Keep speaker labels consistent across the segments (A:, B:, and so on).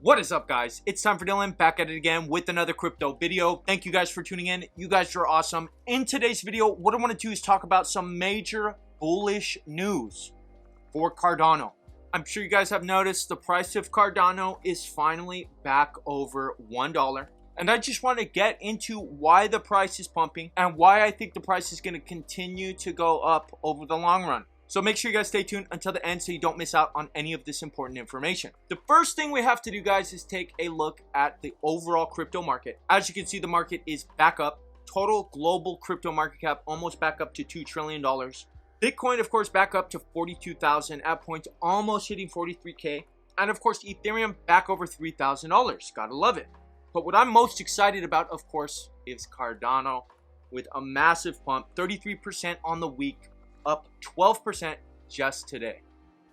A: What is up, guys? It's TimeForDillon back at it again with another crypto video. Thank you guys for tuning in. You guys are awesome. In today's video, what I want to do is talk about some major bullish news for Cardano. I'm sure you guys have noticed the price of Cardano is finally back over $1. And I just want to get into why the price is pumping and why I think the price is going to continue to go up over the long run. So make sure you guys stay tuned until the end so you don't miss out on any of this important information. The first thing we have to do, guys, is take a look at the overall crypto market. As you can see, the market is back up. Total global crypto market cap almost back up to $2 trillion. Bitcoin, of course, back up to 42,000 at points, almost hitting 43K. And of course, Ethereum back over $3,000. Gotta love it. But what I'm most excited about, of course, is Cardano with a massive pump, 33% on the week, up 12% just today.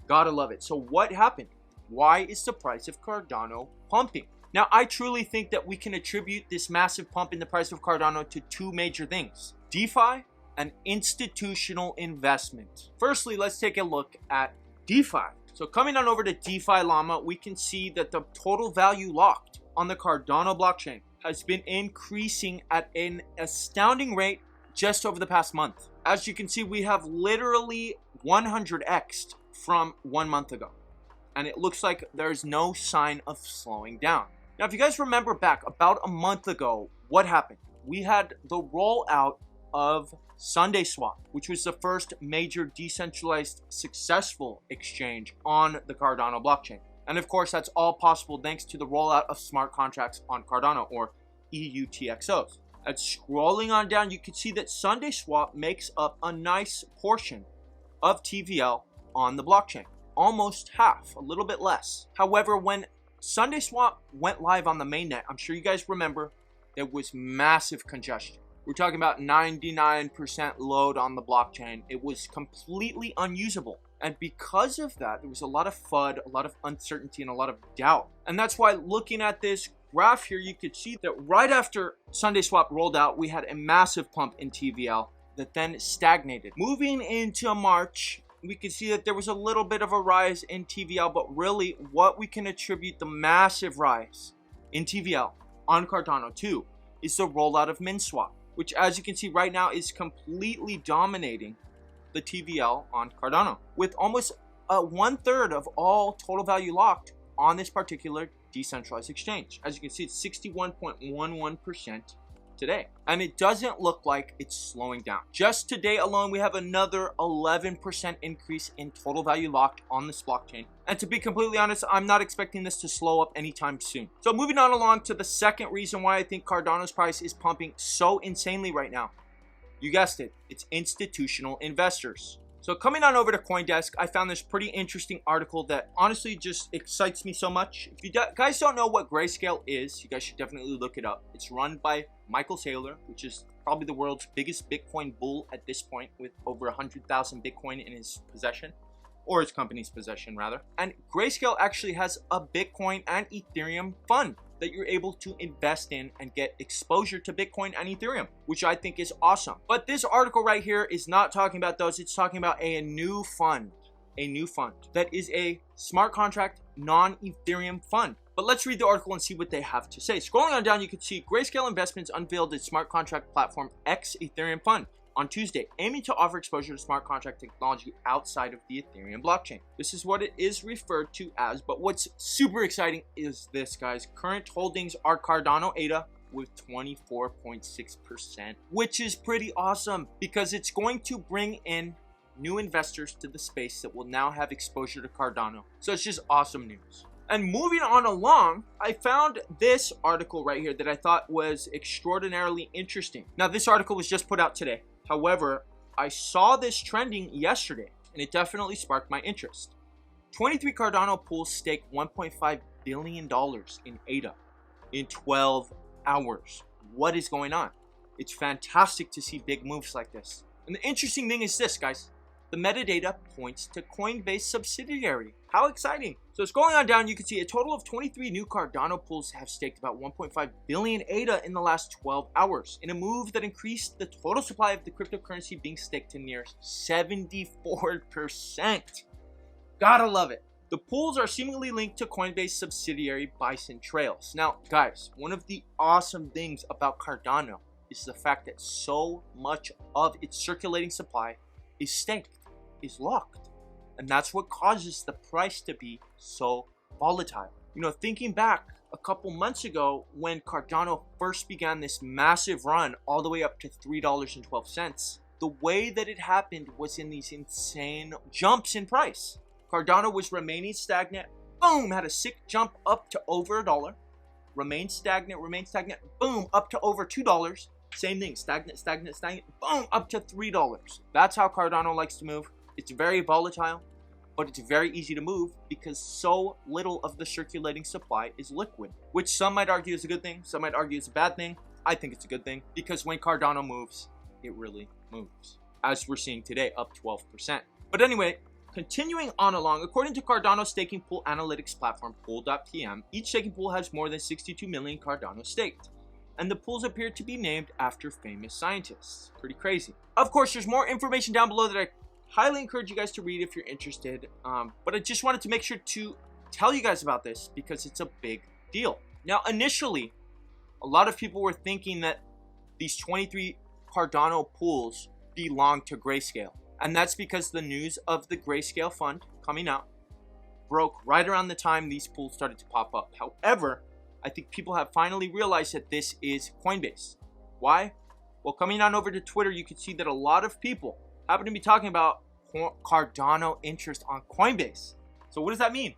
A: Gotta love it. So what happened? Why is the price of Cardano pumping? Now, I truly think that we can attribute this massive pump in the price of Cardano to two major things: DeFi and institutional investment. Firstly, let's take a look at DeFi. So coming on over to Defi Llama, we can see that the total value locked on the Cardano blockchain has been increasing at an astounding rate just over the past month. As you can see, we have literally 100x'd from 1 month ago. And it looks like there's no sign of slowing down. Now, if you guys remember back about a month ago, what happened? We had the rollout of SundaeSwap, which was the first major decentralized successful exchange on the Cardano blockchain. And of course, that's all possible thanks to the rollout of smart contracts on Cardano, or EUTXOs. And scrolling on down, you can see that SundaeSwap makes up a nice portion of TVL on the blockchain. Almost half, a little bit less. However, when SundaeSwap went live on the mainnet, I'm sure you guys remember, there was massive congestion. We're talking about 99% load on the blockchain. It was completely unusable. And because of that, there was a lot of FUD, a lot of uncertainty, and a lot of doubt. And that's why, looking at this graph here, you could see that right after SundaeSwap rolled out, we had a massive pump in TVL that then stagnated. Moving into March, we could see that there was a little bit of a rise in TVL, but really what we can attribute the massive rise in TVL on Cardano to is the rollout of MinSwap, which, as you can see right now, is completely dominating the TVL on Cardano, with almost 1/3 of all total value locked on this particular decentralized exchange. As you can see, it's 61.11% today, and it doesn't look like it's slowing down. Just today alone, we have another 11% increase in total value locked on this blockchain. And to be completely honest, I'm not expecting this to slow up anytime soon. So moving on along to the second reason why I think Cardano's price is pumping so insanely right now. You guessed it, it's institutional investors. So coming on over to CoinDesk, I found this pretty interesting article that honestly just excites me so much. If you guys don't know what Grayscale is, you guys should definitely look it up. It's run by Michael Saylor, which is probably the world's biggest Bitcoin bull at this point, with over 100,000 Bitcoin in his possession, or his company's possession rather. And Grayscale actually has a Bitcoin and Ethereum fund that you're able to invest in and get exposure to Bitcoin and Ethereum, which I think is awesome. But this article right here is not talking about those. It's talking about a new fund that is a smart contract non-Ethereum fund. But let's read the article and see what they have to say. Scrolling on down, you can see Grayscale Investments unveiled its smart contract platform X Ethereum Fund on Tuesday, aiming to offer exposure to smart contract technology outside of the Ethereum blockchain. This is what it is referred to as, but what's super exciting is this, guys. Current holdings are Cardano ADA with 24.6%, which is pretty awesome because it's going to bring in new investors to the space that will now have exposure to Cardano. So it's just awesome news. And moving on along, I found this article right here that I thought was extraordinarily interesting. Now, this article was just put out today. However, I saw this trending yesterday, and it definitely sparked my interest. 23 Cardano pools stake $1.5 billion in ADA in 12 hours. What is going on? It's fantastic to see big moves like this. And the interesting thing is this, guys. The metadata points to Coinbase subsidiary. How exciting. So scrolling on down, you can see a total of 23 new Cardano pools have staked about 1.5 billion ADA in the last 12 hours, in a move that increased the total supply of the cryptocurrency being staked to near 74%. Gotta love it. The pools are seemingly linked to Coinbase subsidiary Bison Trails. Now, guys, one of the awesome things about Cardano is the fact that so much of its circulating supply is staked, is locked. And that's what causes the price to be so volatile. You know, thinking back a couple months ago when Cardano first began this massive run all the way up to $3.12, the way that it happened was in these insane jumps in price. Cardano was remaining stagnant, boom, had a sick jump up to over $1, remained stagnant, boom, up to over $2, same thing, stagnant, boom, up to $3. That's how Cardano likes to move. It's very volatile, but it's very easy to move because so little of the circulating supply is liquid, which some might argue is a good thing, some might argue is a bad thing. I think it's a good thing because when Cardano moves, it really moves, as we're seeing today, up 12%. But anyway, continuing on along, according to Cardano staking pool analytics platform pool.pm, each staking pool has more than 62 million Cardano staked, and the pools appear to be named after famous scientists. Pretty crazy. Of course, there's more information down below that I highly encourage you guys to read if you're interested, but I just wanted to make sure to tell you guys about this because it's a big deal. Now, initially, a lot of people were thinking that these 23 Cardano pools belong to Grayscale, and that's because the news of the Grayscale fund coming out broke right around the time these pools started to pop up. However, I think people have finally realized that this is Coinbase. Why? Well, coming on over to Twitter, you can see that a lot of people happen to be talking about Cardano interest on Coinbase. So what does that mean?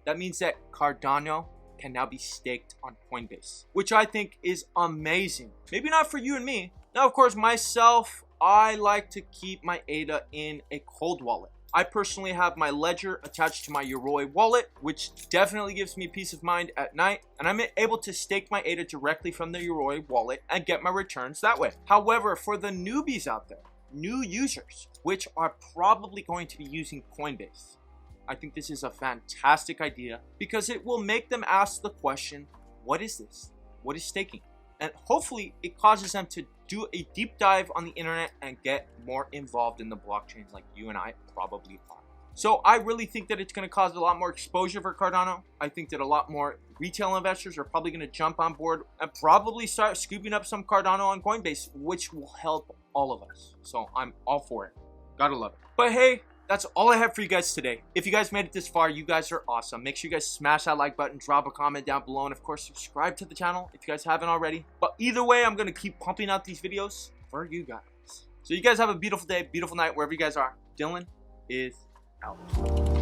A: That means that Cardano can now be staked on Coinbase, which I think is amazing. Maybe not for you and me. Now, of course, myself, I like to keep my ADA in a cold wallet. I personally have my ledger attached to my Yoroi wallet, which definitely gives me peace of mind at night, and I'm able to stake my ADA directly from the Yoroi wallet and get my returns that way. However, for the newbies out there, new users, which are probably going to be using Coinbase, I think this is a fantastic idea because it will make them ask the question, what is this? What is staking? And hopefully it causes them to do a deep dive on the internet and get more involved in the blockchain like you and I probably are. So I really think that it's going to cause a lot more exposure for Cardano. I think that a lot more retail investors are probably going to jump on board and probably start scooping up some Cardano on Coinbase, which will help all of us. So I'm all for it. Gotta love it. But hey, that's all I have for you guys today. If you guys made it this far, you guys are awesome. Make sure you guys smash that like button, drop a comment down below, and of course, subscribe to the channel if you guys haven't already. But either way, I'm going to keep pumping out these videos for you guys. So you guys have a beautiful day, beautiful night, wherever you guys are. Dylan is out.